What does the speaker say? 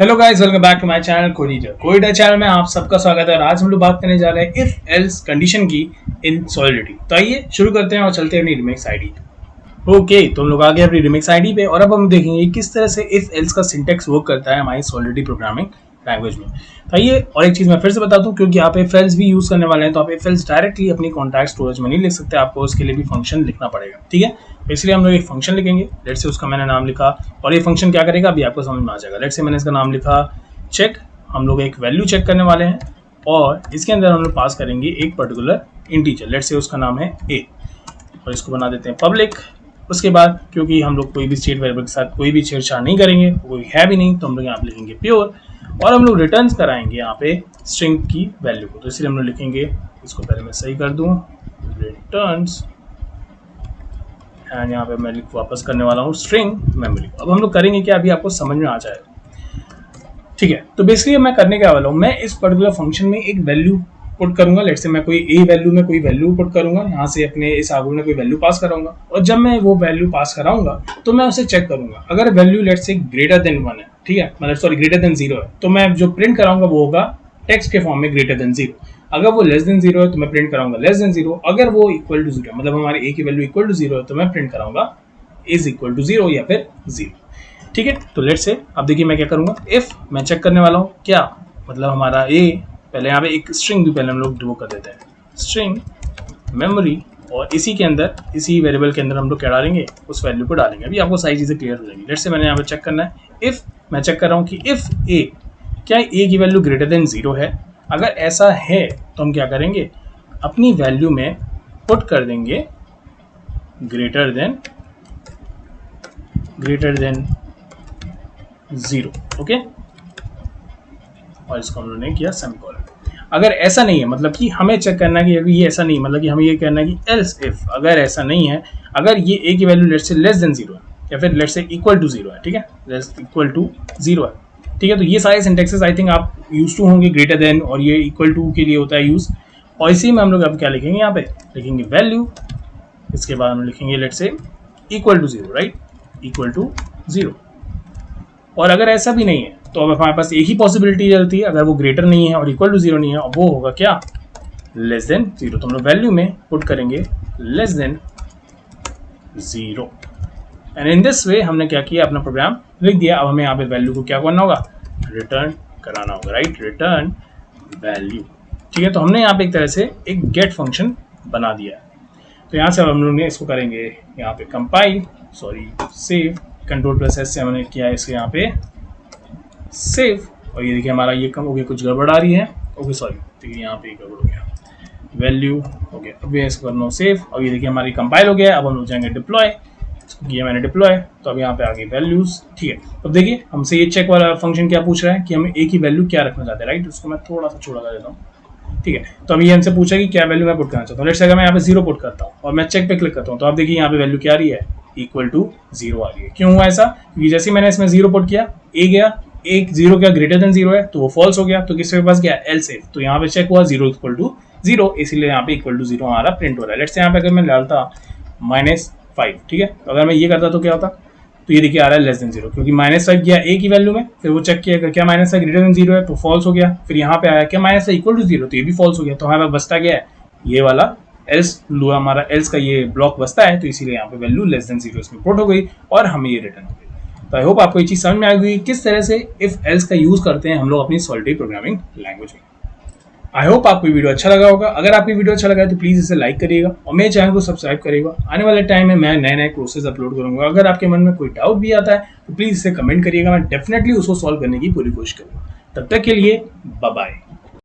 Hello guys, welcome back to my channel कोडिटर channel में आप सबका स्वागत है। और आज हम लोग बात करने जा रहे हैं इफ एल्स कंडीशन की इन सॉलिडिटी। तो आइए शुरू करते हैं और चलते हैं अपनी रिमिक्स आईडी पे। ओके, तो हम लोग आ गए अपनी रिमिक्स आईडी पे और अब हम देखेंगे किस तरह से इफ एल्स का सिंटेक्स वर्क करता है हमारी सॉलिडिटी प्रोग्रामिंग लैंग्वेज में। तो आइए, और एक चीज़ मैं फिर से बता दूं, क्योंकि आप इफ एल्स भी यूज़ करने वाले हैं तो आप इफ एल्स डायरेक्टली अपनी कॉन्टैक्ट स्टोरेज में नहीं लिख सकते, आपको उसके लिए भी फंक्शन लिखना पड़ेगा। ठीक है, इसलिए हम लोग एक फंक्शन लिखेंगे। लेट्स से उसका मैंने नाम लिखा और ये फंक्शन क्या करेगा अभी आपको समझ में आ जाएगा। लेट्स से मैंने इसका नाम लिखा चेक। हम लोग एक वैल्यू चेक करने वाले हैं और इसके अंदर हम लोग पास करेंगे एक पर्टिकुलर इंटीजर। लेट्स से उसका नाम है ए और इसको बना देते हैं पब्लिक। उसके बाद क्योंकि हम लोग कोई भी स्टेट वेरिएबल के साथ कोई भी छेड़छाड़ नहीं करेंगे, कोई है भी नहीं, तो हम लोग यहाँ पे लिखेंगे प्योर और हम लोग रिटर्न कराएंगे यहाँ पे स्ट्रिंग की वैल्यू को। तो इसलिए हम लोग लिखेंगे, इसको पहले मैं सही कर दूँ, रिटर्न्स एंड यहाँ पे मैं वापस करने वाला हूँ स्ट्रिंग मेमोरी। अब हम लोग करेंगे क्या, अभी आपको समझ में आ जाएगा। ठीक है, तो बेसिकली मैं करने क्या वाला हूँ, मैं इस पर्टिकुलर फंक्शन में एक वैल्यू पुट करूंगा। लेट्स से मैं कोई ए वैल्यू में कोई वैल्यू पुट करूंगा, यहाँ से अपने इस आर्गुमेंट में कोई वैल्यू पास कराऊंगा और जब मैं वो वैल्यू पास कराऊंगा तो मैं उसे चेक करूंगा। अगर value let's say greater than 1 है, ठीक है, मतलब सॉरी ग्रेटर देन 0 है, तो मैं जो प्रिंट कराऊंगा वो होगा टेक्स्ट के फॉर्म में ग्रेटर देन 0। अगर वो लेस देन 0 है तो मैं प्रिंट कराऊंगा लेस देन 0। अगर वो इक्वल टू 0 मतलब हमारे ए की वैल्यू इक्वल टू 0 है तो मैं प्रिंट कराऊंगा इज इक्वल टू 0 या फिर 0। ठीक है, तो लेट्स से अब देखिए मैं क्या करूंगा, इफ मैं चेक करने वाला हूँ क्या मतलब हमारा ए, पहले यहाँ पे एक स्ट्रिंग भी पहले हम लोग डिवो कर देते हैं, स्ट्रिंग मेमोरी, और इसी के अंदर इसी वेरिएबल के अंदर हम लोग क्या डालेंगे, उस वैल्यू को डालेंगे। अभी आपको सारी चीज़ें क्लियर हो जाएंगी। लेट्स से मैंने यहाँ पे चेक करना है, इफ मैं चेक कर रहा हूँ कि इफ ए, क्या ए की वैल्यू ग्रेटर देन 0 है। अगर ऐसा है तो हम क्या करेंगे, अपनी वैल्यू में पुट कर देंगे ग्रेटर देन 0। ओके, और इसको हम लोगों ने किया सेमीकोलन। अगर ऐसा नहीं है, मतलब कि हमें चेक करना है कि अगर ये ऐसा नहीं, मतलब कि हमें ये कहना है कि एल्स इफ, अगर ऐसा नहीं है, अगर ये ए की value let's say less than 0 है या फिर लेट्स से इक्वल टू 0 है, ठीक है, लेस इक्वल टू 0 है, ठीक है, तो ये सारे सिंटेक्सेस आई थिंक आप यूज टू होंगे, ग्रेटर देन और ये इक्वल टू के लिए होता है यूज। और इसी में हम लोग अब क्या लिखेंगे, यहाँ पे लिखेंगे वैल्यू, इसके बाद हम लिखेंगे let's say equal to 0, right, equal to 0। और अगर ऐसा भी नहीं है तो अब हमारे पास एक ही पॉसिबिलिटी रहती है, अगर वो ग्रेटर नहीं है और इक्वल टू 0 नहीं है, और वो होगा क्या, लेस देन 0। तो हम लोग वैल्यू में पुट करेंगे less than 0 and in this way हमने क्या किया, अपना प्रोग्राम लिख दिया। अब हमें यहाँ पे वैल्यू को क्या करना होगा, रिटर्न कराना होगा, राइट, रिटर्न वैल्यू। ठीक है, तो हमने यहाँ पे एक तरह से एक गेट फंक्शन बना दिया है। तो यहाँ से अब हम लोग ने इसको करेंगे यहाँ पे compile, sorry save, control plus S से हमने किया है इसके यहाँ पे सेव। और ये देखिए हमारा ये कम हो गया, कुछ गड़बड़ आ रही है, ओके सॉरी, देखिए यहाँ पे गड़बड़ हो गया, वैल्यू हो गया। अब ये इसको करना सेव और ये देखिए हमारी कंपाइल हो गया। अब हम लोग जाएंगे डिप्लॉय, इसको किया मैंने डिप्लॉय, तो अब यहाँ पे आ गई वैल्यूज। ठीक है, अब देखिए हमसे ये चेक वाला फंक्शन क्या पूछ रहा है कि हमें ए की वैल्यू क्या रखना चाहते हैं, राइट। उसको मैं थोड़ा सा छोटा कर देता हूँ। ठीक है, तो अभी हमसे पूछा कि क्या वैल्यू मैं पुट करना चाहता हूँ। लेट्स से अगर मैं यहाँ पे 0 पुट करता हूँ और मैं चेक पे क्लिक करता हूँ तो आप देखिए यहाँ पे वैल्यू क्या आ रही है, इक्वल टू 0 आ रही है। क्यों हुआ ऐसा, क्योंकि जैसे मैंने इसमें 0 पुट किया, ए गया, एक 0 क्या ग्रेटर देन 0 है तो वो फॉल्स हो गया, तो किसके पास गया, एल्स इफ, तो यहाँ पे चेक हुआ 0 इक्वल टू 0, इसीलिए यहाँ पे इक्वल टू 0 हमारा प्रिंट हो रहा है। लेट्स से यहाँ पे अगर मैं डालता -5, ठीक है, तो अगर मैं ये करता तो क्या होता, तो ये देखिए आ रहा है लेस देन 0, क्योंकि -5 गया ए की वैल्यू में, फिर वो चेक किया क्या -5 ग्रेटर देन 0 है तो फॉल्स हो गया, फिर यहाँ पे आया क्या -5 इक्वल टू 0 तो ये भी फॉल्स हो गया। तो हमारे पास बचता गया है ये वाला एल्स, हमारा एल्स का ये ब्लॉक बचता है, तो इसीलिए यहाँ पे वैल्यू लेस देन 0 इसमें पुट हो गई और हमें ये रिटर्न हो गई। तो आई होप आपको ये चीज़ समझ में आ गई किस तरह से इफ एल्स का यूज़ करते हैं हम लोग अपनी सॉलिडिटी प्रोग्रामिंग लैंग्वेज में। आई होप आपको वीडियो अच्छा लगा होगा। अगर आपको वीडियो अच्छा लगा है तो प्लीज़ इसे लाइक करिएगा और मेरे चैनल को सब्सक्राइब करिएगा। आने वाले टाइम में मैं नए कोर्सेज अपलोड करूंगा। अगर आपके मन में कोई डाउट भी आता है तो प्लीज़ इसे कमेंट करिएगा, मैं डेफिनेटली उसको सॉल्व करने की पूरी कोशिश करूंगा। तब तक के लिए बाय बाय।